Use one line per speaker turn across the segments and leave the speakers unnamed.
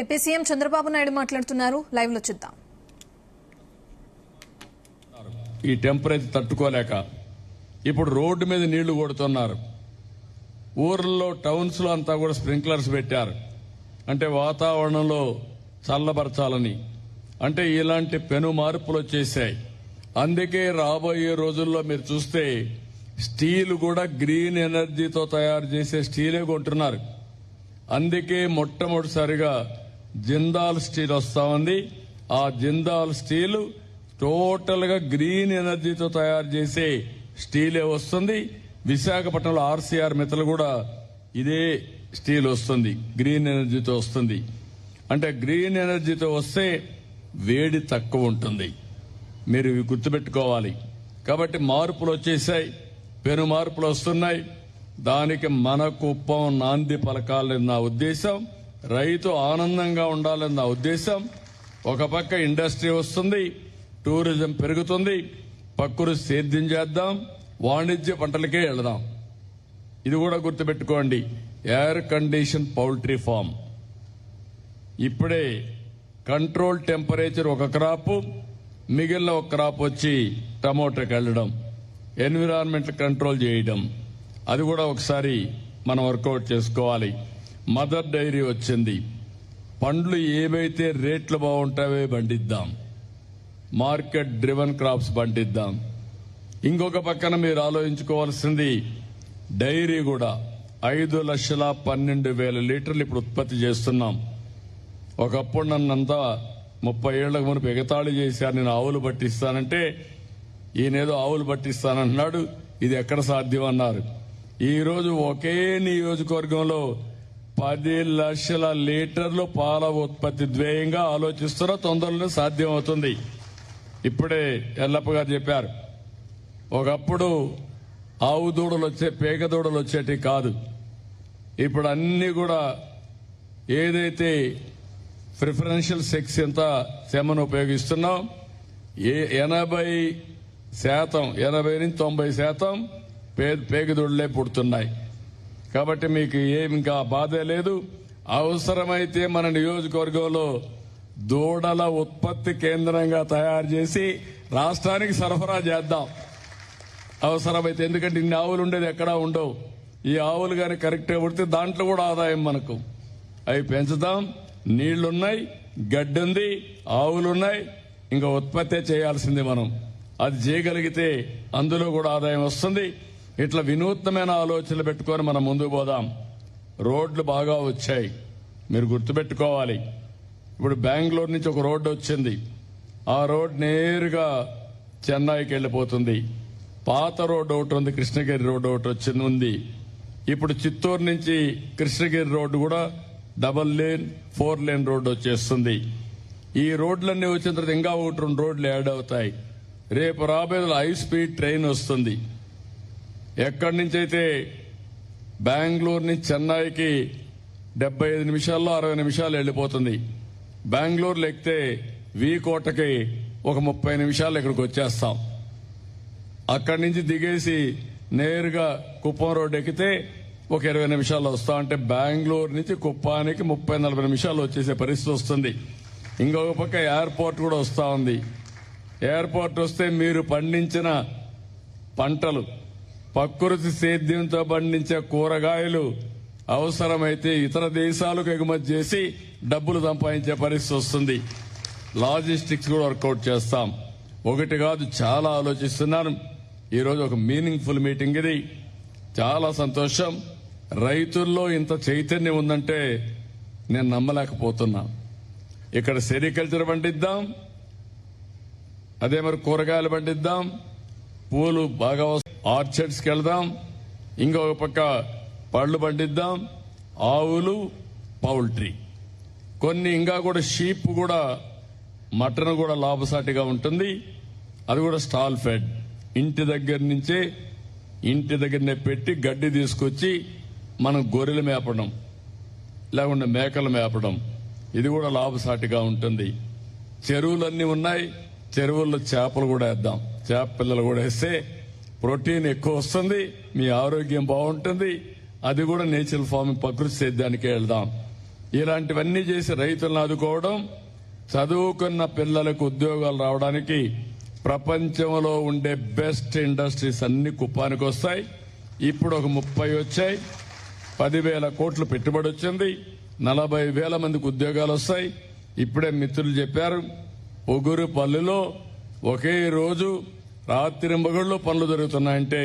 AP CM Chandrababu Naidu మాట్లాడుతున్నారు. Live లో చూద్దాం.
ఈ టెంపరేచర్ తట్టుకోలేక ఇప్పుడు రోడ్డు మీద నీళ్లు కొడుతున్నారు. ఊర్లలో టౌన్స్ లో అంతా కూడా స్ప్రింక్లర్స్ పెట్టారు. అంటే వాతావరణంలో చల్లబరచాలని. అంటే ఇలాంటి పెను మార్పులు వచ్చేసాయి. అందుకే రాబోయే రోజుల్లో మీరు చూస్తే స్టీల్ కూడా గ్రీన్ ఎనర్జీతో తయారు చేసే స్టీలే కొంటున్నారు. అందుకే మొట్టమొదటిసారిగా జిందాల్ స్టీల్ వస్తా ఉంది. ఆ జిందాల్ స్టీల్ టోటల్ గా గ్రీన్ ఎనర్జీతో తయారు చేసే స్టీలే వస్తుంది. విశాఖపట్నంలో ఆర్సీఆర్ మెటల్ కూడా ఇదే స్టీల్ వస్తుంది, గ్రీన్ ఎనర్జీతో వస్తుంది. అంటే గ్రీన్ ఎనర్జీతో వస్తే వేడి తక్కువ ఉంటుంది. మీరు ఇవి గుర్తుపెట్టుకోవాలి. కాబట్టి మార్పులు వచ్చేసాయి, పెను మార్పులు వస్తున్నాయి. దానికి మన కుప్పం నాంది పలకాలని నా ఉద్దేశం. రైతు ఆనందంగా ఉండాలని నా ఉద్దేశం. ఒక పక్క ఇండస్ట్రీ వస్తుంది, టూరిజం పెరుగుతుంది, పక్కురు సేద్యం చేద్దాం, వాణిజ్య పంటలకే వెళదాం. ఇది కూడా గుర్తుపెట్టుకోండి. ఎయిర్ కండిషన్ పౌల్ట్రీ ఫామ్ ఇప్పుడే కంట్రోల్ టెంపరేచర్ ఒక క్రాప్, మిగిలిన ఒక క్రాప్ వచ్చి టమోటాకి వెళ్ళడం, ఎన్విరాన్మెంట్ కంట్రోల్ చేయడం, అది కూడా ఒకసారి మనం వర్కౌట్ చేసుకోవాలి. మదర్ డైరీ వచ్చింది. పండ్లు ఏవైతే రేట్లు బాగుంటావో పండిద్దాం, మార్కెట్ డ్రివన్ క్రాప్స్ పండిద్దాం. ఇంకొక పక్కన మీరు ఆలోచించుకోవాల్సింది డైరీ కూడా 5,12,000 లీటర్లు ఇప్పుడు ఉత్పత్తి చేస్తున్నాం. ఒకప్పుడు నన్నంతా 30 ఏళ్లకు మునుపు ఎగతాళి చేశారు. నేను ఆవులు పట్టిస్తానంటే ఈయనేదో ఆవులు పట్టిస్తానంటున్నాడు, ఇది ఎక్కడ సాధ్యం అన్నారు. ఈ రోజు ఒకే నియోజకవర్గంలో 10 లక్షల లీటర్లు పాల ఉత్పత్తి ధ్యేయంగా ఆలోచిస్తున్నా. తొందరలో సాధ్యం అవుతుంది. ఇప్పుడే ఎల్లప్ప గారు చెప్పారు, ఒకప్పుడు ఆవు దూడలు వచ్చే పేగ దూడలు వచ్చేటి కాదు. ఇప్పుడు అన్ని కూడా ఏదైతే ప్రిఫరెన్షియల్ సెక్స్ ఎంత సెమను ఉపయోగిస్తున్నాం, 80% నుంచి 90% పేగదూడలే పుడుతున్నాయి. కాబట్టి మీకు ఇంకా బాధే లేదు. అవసరమైతే మన నియోజకవర్గంలో దూడల ఉత్పత్తి కేంద్రంగా తయారు చేసి రాష్ట్రానికి సరఫరా చేద్దాం అవసరమైతే. ఎందుకంటే ఇన్ని ఆవులు ఉండేది ఎక్కడా ఉండవు. ఈ ఆవులు కానీ కరెక్ట్గా పుడితే దాంట్లో కూడా ఆదాయం మనకు. అవి పెంచుదాం. నీళ్లున్నాయి, గడ్డి ఉంది, ఆవులున్నాయి, ఇంకా ఉత్పత్తి చేయాల్సింది మనం. అది చేయగలిగితే అందులో కూడా ఆదాయం వస్తుంది. ఇట్లా వినూత్నమైన ఆలోచనలు పెట్టుకొని మనం ముందుకు పోదాం. రోడ్లు బాగా వచ్చాయి, మీరు గుర్తుపెట్టుకోవాలి. ఇప్పుడు బెంగళూరు నుంచి ఒక రోడ్డు వచ్చింది. ఆ రోడ్ నేరుగా చెన్నైకి వెళ్లిపోతుంది. పాత రోడ్డు ఒకటి ఉంది, కృష్ణగిరి రోడ్డు ఒకటి ఉంది. ఇప్పుడు చిత్తూరు నుంచి కృష్ణగిరి రోడ్డు కూడా 2 లేన్ 4 లేన్ రోడ్డు వచ్చేస్తుంది. ఈ రోడ్లన్నీ వచ్చిన తర్వాత ఇంకా 1-2 రోడ్లు యాడ్ అవుతాయి. రేపు రాబోయే హై స్పీడ్ ట్రైన్ వస్తుంది. ఎక్కడి నుంచి అయితే బెంగళూరు నుంచి చెన్నైకి 75 నిమిషాల్లో 60 నిమిషాలు వెళ్లిపోతుంది. బెంగళూరులో ఎక్కితే వీకోటకి ఒక 30 నిమిషాలు ఇక్కడికి వచ్చేస్తాం. అక్కడి నుంచి దిగేసి నేరుగా కుప్పం రోడ్డు ఎక్కితే ఒక 20 నిమిషాలు వస్తాం. అంటే బెంగళూరు నుంచి కుప్పానికి 30-40 నిమిషాలు వచ్చేసే పరిస్థితి వస్తుంది. ఇంకొక పక్క ఎయిర్పోర్ట్ కూడా వస్తా ఉంది. ఎయిర్పోర్ట్ వస్తే మీరు పండించిన పంటలు, ప్రకృతి సేద్యంతో పండించే కూరగాయలు అవసరమైతే ఇతర దేశాలకు ఎగుమతి చేసి డబ్బులు సంపాదించే పరిస్థితి వస్తుంది. లాజిస్టిక్స్ కూడా వర్కౌట్ చేస్తాం. ఒకటి కాదు, చాలా ఆలోచిస్తున్నాను. ఈరోజు ఒక మీనింగ్ఫుల్ మీటింగ్ ఇది. చాలా సంతోషం. రైతుల్లో ఇంత చైతన్యం ఉందంటే నేను నమ్మలేకపోతున్నా. ఇక్కడ సెరికల్చర్ పండిద్దాం, అదే మరి కూరగాయలు పండిద్దాం, పూలు బాగా ఆర్చర్డ్స్కి వెళ్దాం, ఇంకొక పక్క పళ్ళు పండిద్దాం, ఆవులు, పౌల్ట్రీ, కొన్ని ఇంకా కూడా షీప్ కూడా, మటన్ కూడా లాభసాటిగా ఉంటుంది. అది కూడా స్టాల్ ఫెడ్. ఇంటి దగ్గరనే పెట్టి గడ్డి తీసుకొచ్చి మనం గొర్రెలు మేపడం, లేకుంటే మేకలు మేపడం, ఇది కూడా లాభసాటిగా ఉంటుంది. చెరువులన్నీ ఉన్నాయి, చెరువుల్లో చేపలు కూడా వేద్దాం. చేప పిల్లలు కూడా వేస్తే ప్రోటీన్ ఎక్కువ వస్తుంది, మీ ఆరోగ్యం బాగుంటుంది. అది కూడా నేచురల్ ఫార్మింగ్, ప్రకృతి సేద్యానికే వెళ్దాం. ఇలాంటివన్నీ చేసి రైతులను ఆదుకోవడం, చదువుకున్న పిల్లలకు ఉద్యోగాలు రావడానికి ప్రపంచంలో ఉండే బెస్ట్ ఇండస్ట్రీస్ అన్ని కుప్పానికి వస్తాయి. ఇప్పుడు ఒక 30 వచ్చాయి. 10,000 కోట్లు పెట్టుబడి వచ్చింది. 40,000 మందికి ఉద్యోగాలు వస్తాయి. ఇప్పుడే మిత్రులు చెప్పారు, పొగురుపల్లిలో ఒకే రోజు రాత్రింబగళ్ళు పనులు జరుగుతున్నాయంటే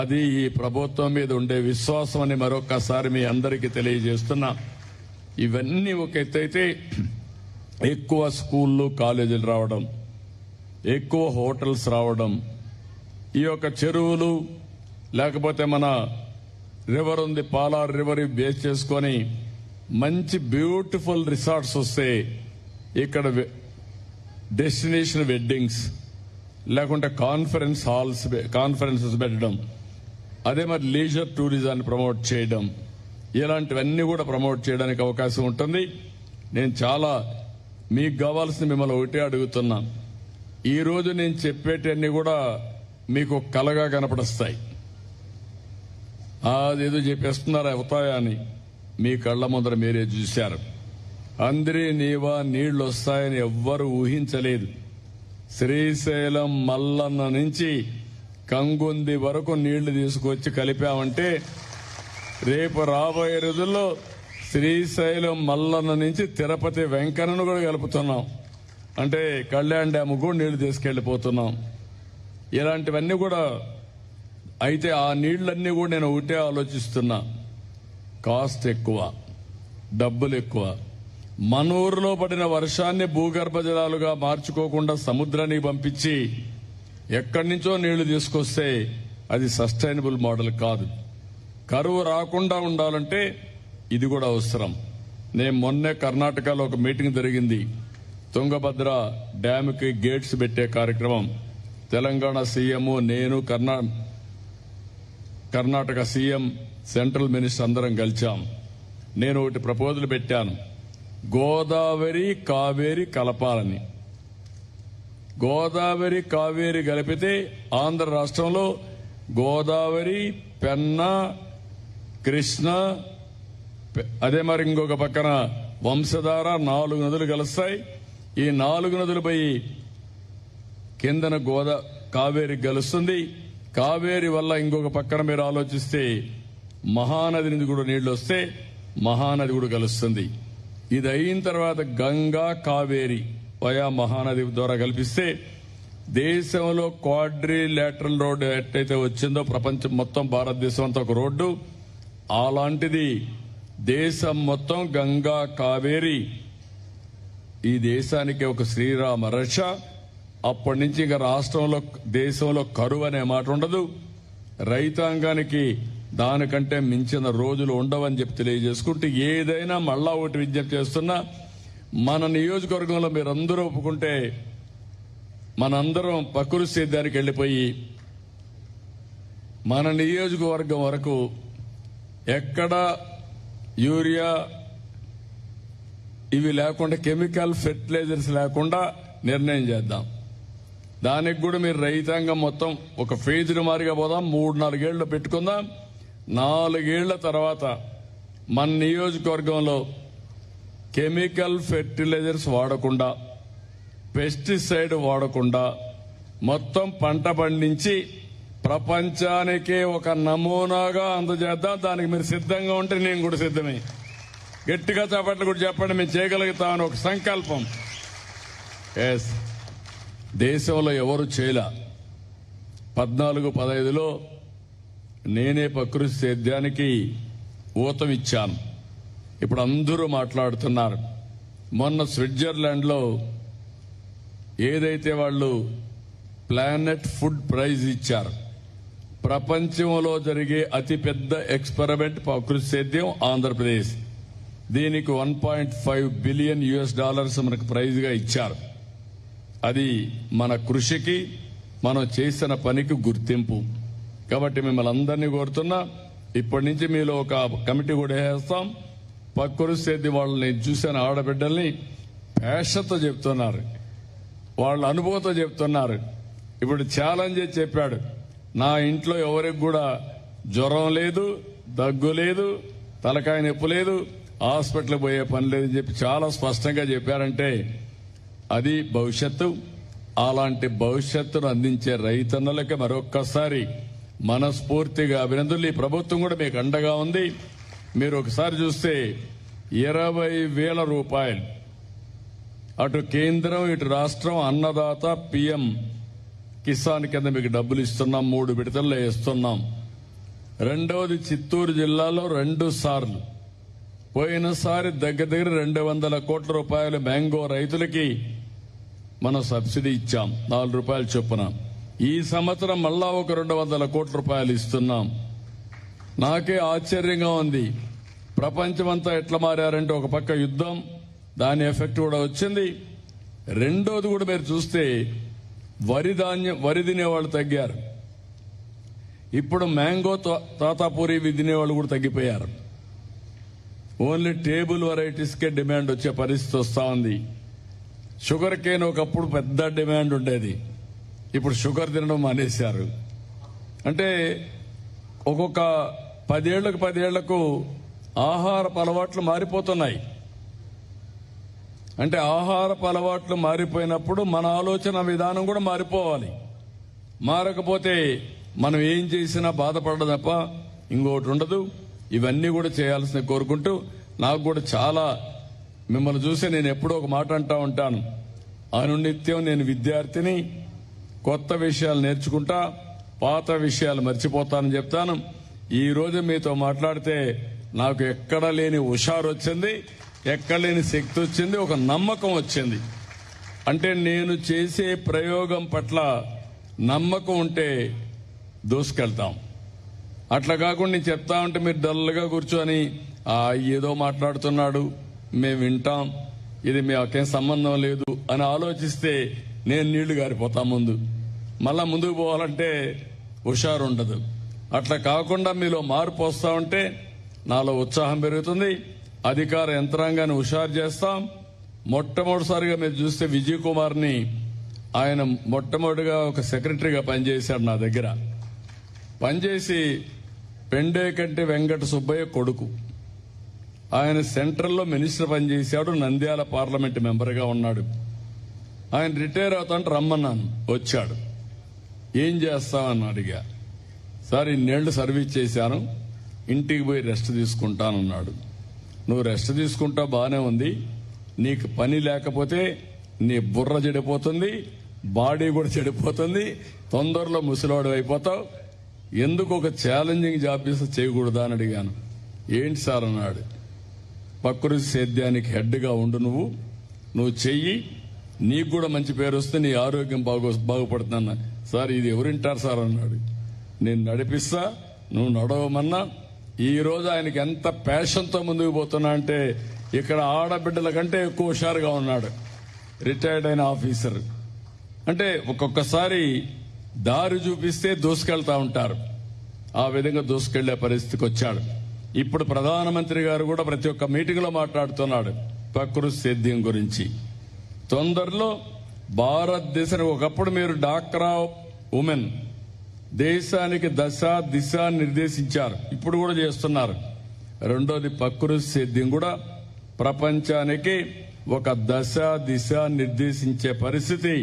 అది ఈ ప్రభుత్వం మీద ఉండే విశ్వాసం అని మరొక్కసారి మీ అందరికీ తెలియజేస్తున్నా. ఇవన్నీ ఒక ఎత్తైతే ఎక్కువ స్కూళ్ళు కాలేజీలు రావడం, ఎక్కువ హోటల్స్ రావడం, ఈ యొక్క చెరువులు లేకపోతే మన రివర్ ఉంది, పాలార్ రివర్ బేస్ చేసుకొని మంచి బ్యూటిఫుల్ రిసార్ట్స్ వస్తే ఇక్కడ డెస్టినేషన్ వెడ్డింగ్స్ లేకుంటే కాన్ఫరెన్సెస్ పెట్టడం, అదే మరి లీజర్ టూరిజాన్ని ప్రమోట్ చేయడం, ఇలాంటివన్నీ కూడా ప్రమోట్ చేయడానికి అవకాశం ఉంటుంది. నేను చాలా మీకు కావాల్సిన మిమ్మల్ని ఒకటే అడుగుతున్నా. ఈ రోజు నేను చెప్పేటన్నీ కూడా మీకు కలగా కనపడస్తాయి. అదేదో చెప్పేస్తున్నారు అవుతాయా అని. మీ కళ్ల ముందర మీరే చూశారు. అందరి నీవా నీళ్లు వస్తాయని ఎవ్వరూ ఊహించలేదు. శ్రీశైలం మల్లన్న నుంచి కంగుంది వరకు నీళ్లు తీసుకొచ్చి కలిపామంటే రేపు రాబోయే రోజుల్లో శ్రీశైలం మల్లన్న నుంచి తిరుపతి వెంకన్నను కూడా కలుపుతున్నాం. అంటే కళ్యాణ్ డ్యామ్ కూడా నీళ్లు తీసుకెళ్లిపోతున్నాం. ఇలాంటివన్నీ కూడా అయితే ఆ నీళ్లన్నీ కూడా నేను ఒకటే ఆలోచిస్తున్నా, కాస్ట్ ఎక్కువ, డబ్బులు ఎక్కువ. మన ఊరిలో పడిన వర్షాన్ని భూగర్భ జలాలుగా మార్చుకోకుండా సముద్రానికి పంపించి ఎక్కడి నుంచో నీళ్లు తీసుకొస్తే అది సస్టైనబుల్ మోడల్ కాదు. కరువు రాకుండా ఉండాలంటే ఇది కూడా అవసరం. నేను మొన్నే కర్ణాటకలో ఒక మీటింగ్ జరిగింది. తుంగభద్ర డ్యామ్కి గేట్స్ పెట్టే కార్యక్రమం తెలంగాణ సీఎం, నేను, కర్ణాటక సీఎం, సెంట్రల్ మినిస్టర్ అందరం కలిచాం. నేను ఒకటి ప్రపోజల్ పెట్టాను, గోదావరి కావేరి కలపాలని. గోదావరి కావేరి కలిపితే ఆంధ్ర రాష్ట్రంలో గోదావరి, పెన్నా, కృష్ణ, అదే మరి ఇంకొక పక్కన వంశధార 4 నదులు కలుస్తాయి. ఈ 4 నదులు పోయి కిందన కావేరి కలుస్తుంది. కావేరి వల్ల ఇంకొక పక్కన మీరు ఆలోచిస్తే మహానది నుంచి కూడా నీళ్లు వస్తే మహానది కూడా కలుస్తుంది. ఇది అయిన తర్వాత గంగా కావేరి వయా మహానది ద్వారా కల్పిస్తే దేశంలో క్వాడ్రిలేటరల్ రోడ్డు ఎట్టయితే వచ్చిందో ప్రపంచం మొత్తం భారతదేశం అంతా ఒక రోడ్డు, అలాంటిది దేశం మొత్తం గంగా కావేరి ఈ దేశానికి ఒక శ్రీరామ రక్ష. అప్పటి నుంచి ఇంకా రాష్ట్రంలో దేశంలో కరువు అనే మాట ఉండదు. రైతాంగానికి దానికంటే మించిన రోజులు ఉండవని చెప్పి తెలియజేసుకుంటూ ఏదైనా మళ్ళా ఒకటి విజ్ఞప్తి చేస్తున్నా, మన నియోజకవర్గంలో మీరందరూ ఒప్పుకుంటే మనందరం ప్రకృతి సేద్యానికి వెళ్లిపోయి మన నియోజకవర్గం వరకు ఎక్కడ యూరియా ఇవి లేకుండా కెమికల్ ఫెర్టిలైజర్స్ లేకుండా నిర్ణయం చేద్దాం. దానికి కూడా మీరు రైతాంగం మొత్తం ఒక ఫేజ్డ్ మారిగా పోదాం. 3-4 ఏళ్లు పెట్టుకుందాం. 4 ఏళ్ల తర్వాత మన నియోజకవర్గంలో కెమికల్ ఫెర్టిలైజర్స్ వాడకుండా, పెస్టిసైడ్ వాడకుండా మొత్తం పంట పండించి ప్రపంచానికే ఒక నమూనాగా అందజేద్దాం. దానికి మీరు సిద్ధంగా ఉంటే నేను కూడా సిద్ధమే. గట్టిగా చేపట్లు కూడా చెప్పండి, మేము చేయగలుగుతామని ఒక సంకల్పం. ఎస్, దేశంలో ఎవరు చేయలే. 14-15లో నేనే ప్రకృతి సేద్యానికి ఊతం ఇచ్చాను. ఇప్పుడు అందరూ మాట్లాడుతున్నారు. మొన్న స్విట్జర్లాండ్ లో ఏదైతే వాళ్ళు ప్లానెట్ ఫుడ్ ప్రైజ్ ఇచ్చారు, ప్రపంచంలో జరిగే అతిపెద్ద ఎక్స్పెరిమెంట్ ప్రకృతి సేద్యం ఆంధ్రప్రదేశ్. దీనికి $1.5 బిలియన్ మనకు ప్రైజ్ గా ఇచ్చారు. అది మన కృషికి, మనం చేసిన పనికి గుర్తింపు. కాబట్టి మిమ్మల్ని అందరినీ కోరుతున్నా, ఇప్పటి నుంచి మీలో ఒక కమిటీ కూడా వేస్తాం. ప్రకృతి సేద్యం వాళ్ళని చూసిన ఆడబిడ్డల్ని పేషతో చెప్తున్నారు, వాళ్ళ అనుభవంతో చెప్తున్నారు. ఇప్పుడు ఛాలెంజ్ చెప్పాడు, నా ఇంట్లో ఎవరికి కూడా జ్వరం లేదు, దగ్గు లేదు, తలకాయ నొప్పి లేదు, హాస్పిటల్ పోయే పని లేదని చెప్పి చాలా స్పష్టంగా చెప్పారంటే అది భవిష్యత్తు. అలాంటి భవిష్యత్తును అందించే రైతన్నలకి మరొక్కసారి మనస్ఫూర్తిగా అభినందనలు. ఈ ప్రభుత్వం కూడా మీకు అండగా ఉంది. మీరు ఒకసారి చూస్తే 20,000 రూపాయలు అటు కేంద్రం ఇటు రాష్ట్రం అన్నదాత పిఎం కిసాన్ కింద మీకు డబ్బులు ఇస్తున్నాం. 3 విడతల్లో ఇస్తున్నాం. రెండవది చిత్తూరు జిల్లాలో 2 సార్లు పోయినసారి దగ్గర 200 కోట్ల రూపాయలు మ్యాంగో రైతులకి మనం సబ్సిడీ ఇచ్చాం 4 రూపాయలు చొప్పున. ఈ సంవత్సరం మళ్ళా ఒక 200 కోట్ల రూపాయలు ఇస్తున్నాం. నాకే ఆశ్చర్యంగా ఉంది. ప్రపంచమంతా ఎట్లా మారారంటే ఒక పక్క యుద్ధం, దాని ఎఫెక్ట్ కూడా వచ్చింది. రెండోది కూడా మీరు చూస్తే వరి తినేవాళ్ళు తగ్గారు. ఇప్పుడు మ్యాంగో తాతాపూరి తినేవాళ్ళు కూడా తగ్గిపోయారు. ఓన్లీ టేబుల్ వెరైటీస్కే డిమాండ్ వచ్చే పరిస్థితి వస్తా ఉంది. షుగర్ కేన్ ఒకప్పుడు పెద్ద డిమాండ్ ఉండేది, ఇప్పుడు షుగర్ తినడం మానేశారు. అంటే ఒక్కొక్క 10 ఏళ్లకు ఆహారపు అలవాట్లు మారిపోతున్నాయి. అంటే ఆహారపు అలవాట్లు మారిపోయినప్పుడు మన ఆలోచన విధానం కూడా మారిపోవాలి. మారకపోతే మనం ఏం చేసినా బాధపడడం తప్ప ఇంకోటి ఉండదు. ఇవన్నీ కూడా చేయాల్సిన కోరుకుంటూ, నాకు కూడా చాలా మిమ్మల్ని చూసి నేను ఎప్పుడో ఒక మాట అంటా ఉంటాను. అనునిత్యం నేను విద్యార్థిని, కొత్త విషయాలు నేర్చుకుంటా, పాత విషయాలు మర్చిపోతానని చెప్తాను. ఈ రోజు మీతో మాట్లాడితే నాకు ఎక్కడ లేని హుషారు వచ్చింది, ఎక్కడ లేని శక్తి వచ్చింది, ఒక నమ్మకం వచ్చింది. అంటే నేను చేసే ప్రయోగం పట్ల నమ్మకం ఉంటే దూసుకెళ్తాం. అట్లా కాకుండా నేను చెప్తా ఉంటే మీరు డల్గా కూర్చొని ఏదో మాట్లాడుతున్నాడు మేము వింటాం, ఇది మాకేం సంబంధం లేదు అని ఆలోచిస్తే నేను నీళ్లు గారిపోతా. మళ్ళా ముందుకు పోవాలంటే హుషారు ఉండదు. అట్లా కాకుండా మీలో మార్పు వస్తా ఉంటే నాలో ఉత్సాహం పెరుగుతుంది. అధికార యంత్రాంగాన్ని హుషారు చేస్తాం. మొట్టమొదటిసారిగా మీరు చూస్తే విజయ్ కుమార్ని ఆయన మొట్టమొదటిగా ఒక సెక్రటరీగా పనిచేశాడు. నా దగ్గర పనిచేసి పెండేకంటి వెంకట సుబ్బయ్య కొడుకు. ఆయన సెంట్రల్లో మినిస్టర్ పనిచేశాడు, నంద్యాల పార్లమెంట్ మెంబర్గా ఉన్నాడు. ఆయన రిటైర్ అవుతాంటే రమ్మన్నాను, వచ్చాడు. ఏం చేస్తామని అడిగా. సార్ ఇన్నేళ్లు సర్వీస్ చేశాను, ఇంటికి పోయి రెస్ట్ తీసుకుంటానన్నాడు. నువ్వు రెస్ట్ తీసుకుంటా బానే ఉంది, నీకు పని లేకపోతే నీ బుర్ర చెడిపోతుంది, బాడీ కూడా చెడిపోతుంది, తొందరలో ముసలివాడు అయిపోతావు, ఎందుకు ఒక ఛాలెంజింగ్ జాబ్ చేయకూడదా అని అడిగాను. ఏంటి సార్ అన్నాడు. ప్రకృతి సేద్యానికి హెడ్గా ఉండు, నువ్వు చెయ్యి, నీకు కూడా మంచి పేరు వస్తే నీ ఆరోగ్యం బాగుపడుతున్నా. సార్ ఇది ఎవరింటారు సార్ అన్నాడు. నేను నడిపిస్తా, నువ్వు నడవమన్నా. ఈ రోజు ఆయనకి ఎంత ప్యాషన్తో ముందుకు పోతున్నా అంటే ఇక్కడ ఆడబిడ్డల కంటే ఎక్కువ హుషారుగా ఉన్నాడు. రిటైర్డ్ అయిన ఆఫీసర్ అంటే ఒక్కొక్కసారి దారి చూపిస్తే దూసుకెళ్తా ఉంటారు. ఆ విధంగా దూసుకెళ్లే పరిస్థితికి వచ్చాడు. ఇప్పుడు ప్రధానమంత్రి గారు కూడా ప్రతి ఒక్క మీటింగ్ లో మాట్లాడుతున్నాడు ప్రకృతి సేద్యం గురించి. తొందరలో భారతదేశానికి ఒకప్పుడు మీరు డాక్రా ఉమెన్ దేశానికి దశ దిశ నిర్దేశించారు, ఇప్పుడు కూడా చేస్తున్నారు. రెండోది ప్రకృతి సేద్యం కూడా ప్రపంచానికి ఒక దశ దిశ నిర్దేశించే పరిస్థితి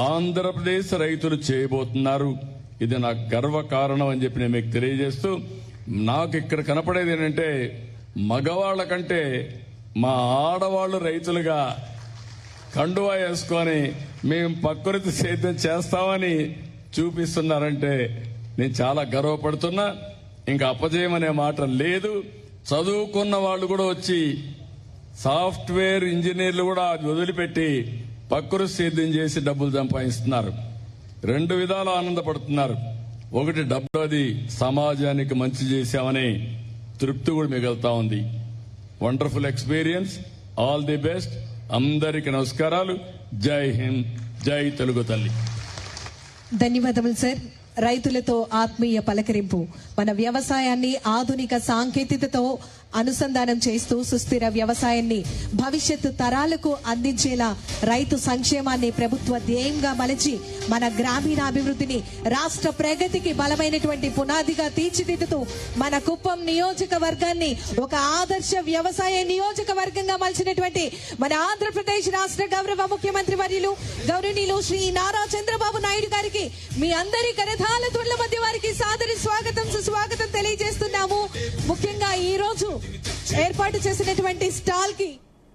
ఆంధ్రప్రదేశ్ రైతులు చేయబోతున్నారు. ఇది నాకు గర్వ కారణం అని చెప్పి నేను మీకు తెలియజేస్తూ, నాకు ఇక్కడ కనపడేది ఏంటంటే మగవాళ్ల కంటే మా ఆడవాళ్లు రైతులుగా కండువా వేసుకొని మేము ప్రకృతి సేద్యం చేస్తామని చూపిస్తున్నారంటే నేను చాలా గర్వపడుతున్నా. ఇంకా అపజయమనే మాట లేదు. చదువుకున్న వాళ్ళు కూడా వచ్చి సాఫ్ట్వేర్ ఇంజనీర్లు కూడా వదిలిపెట్టి ప్రకృతి సేద్యం చేసి డబ్బులు సంపాదిస్తున్నారు. 2 విధాలు ఆనందపడుతున్నారు. ఒకటి డబ్బుది సమాజానికి మంచి చేశామని తృప్తి కూడా మిగులుతా ఉంది. Wonderful experience. All the best. అందరికి నమస్కారాలు. జై హింద్, జై తెలుగు తల్లి.
ధన్యవాదములు సార్. రైతులతో ఆత్మీయ పలకరింపు మన వ్యవసాయాన్ని ఆధునిక సాంకేతికతతో అనుసంధానం చేస్తూ సుస్థిర వ్యవసాయాన్ని భవిష్యత్తు తరాలకు అందించేలా రైతు సంక్షేమాన్ని ప్రభుత్వ ధ్యేయంగా మలచి మన గ్రామీణాభివృద్ధిని రాష్ట్ర ప్రగతికి బలమైనటువంటి పునాదిగా తీర్చిదిద్దుతూ మన కుప్పం నియోజకవర్గాన్ని ఒక ఆదర్శ వ్యవసాయ నియోజకవర్గంగా మలిచినటువంటి మన ఆంధ్రప్రదేశ్ రాష్ట్ర గౌరవ ముఖ్యమంత్రి వర్యులు గౌరవనీయులు శ్రీ నారా చంద్రబాబు నాయుడు గారికి మీ అందరి కరతాళ ధ్వనుల మధ్య వారికి సాదర స్వాగతం సుస్వాగతం తెలియజేస్తున్నాము. ముఖ్యంగా ఈ రోజు ఏర్పాటు చేసినటువంటి స్టాల్ కి